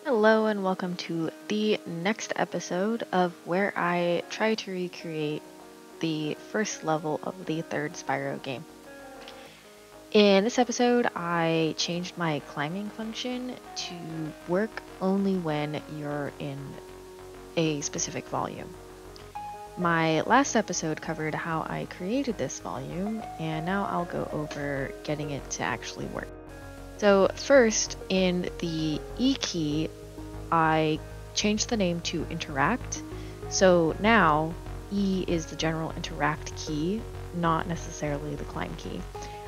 Hello and welcome to the next episode of where I try to recreate the first level of the third Spyro game. In this episode, I changed my climbing function to work only when you're in a specific volume. My last episode covered how I created this volume, and now I'll go over getting it to actually work. So first, in the E key, I changed the name to interact. So now E is the general interact key, not necessarily the climb key.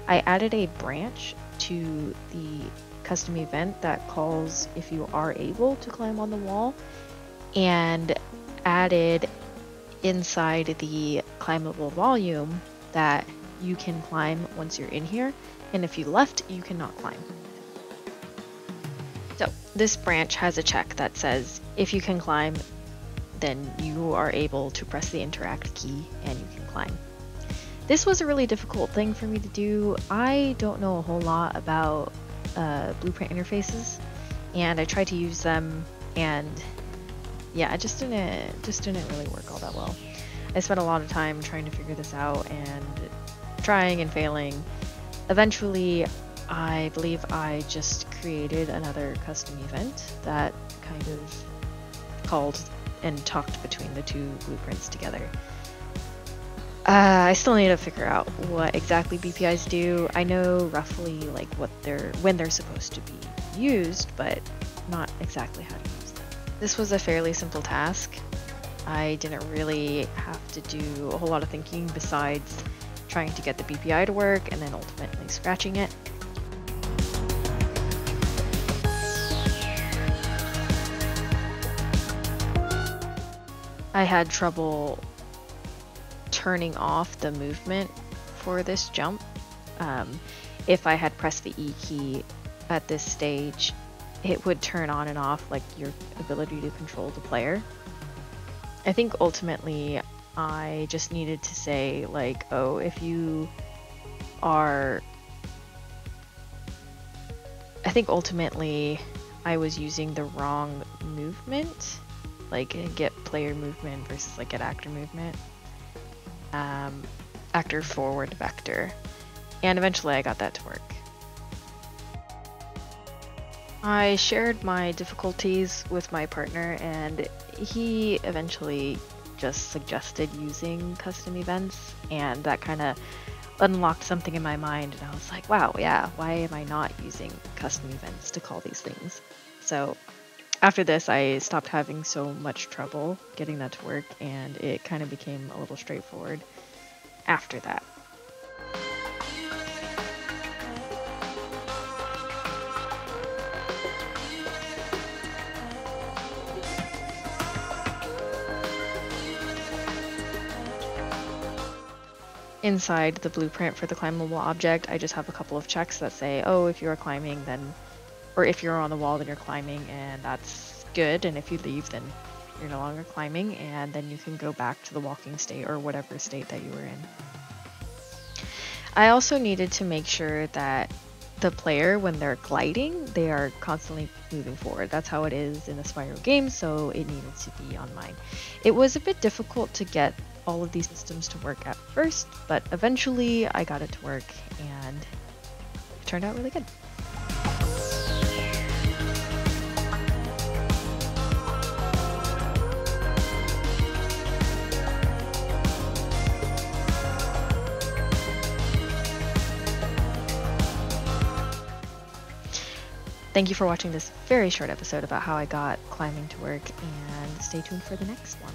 I added a branch to the custom event that calls if you are able to climb on the wall, and added inside the climbable volume that you can climb once you're in here, and if you left, you cannot climb. So this branch has a check that says if you can climb, then you are able to press the interact key and you can climb. This was a really difficult thing for me to do. I don't know a whole lot about blueprint interfaces, and I tried to use them, and yeah, it just didn't really work all that well. I spent a lot of time trying to figure this out and trying and failing. Eventually, I believe I just created another custom event that kind of called and talked between the two blueprints together. I still need to figure out what exactly BPIs do. I know roughly like when they're supposed to be used, but not exactly how to use them. This was a fairly simple task. I didn't really have to do a whole lot of thinking besides trying to get the BPI to work and then ultimately scratching it. I had trouble turning off the movement for this jump. If I had pressed the E key at this stage, it would turn on and off like your ability to control the player. I think ultimately I just needed to say like, oh, if you are... I think ultimately I was using the wrong movement, like get player movement versus like get actor movement. Actor forward vector, and eventually I got that to work. I shared my difficulties with my partner, and he eventually just suggested using custom events, and that kind of unlocked something in my mind, and I was like, wow, yeah, why am I not using custom events to call these things? So after this, I stopped having so much trouble getting that to work, and it kind of became a little straightforward after that. Inside the blueprint for the climbable object, I just have a couple of checks that say, oh, if you're climbing, then, or if you're on the wall, then you're climbing, and that's good. And if you leave, then you're no longer climbing, and then you can go back to the walking state or whatever state that you were in. I also needed to make sure that the player, when they're gliding, they are constantly moving forward. That's how it is in the Spyro game, so it needed to be on mine. It was a bit difficult to get all of these systems to work at first, but eventually I got it to work, and it turned out really good. Thank you for watching this very short episode about how I got climbing to work, and stay tuned for the next one.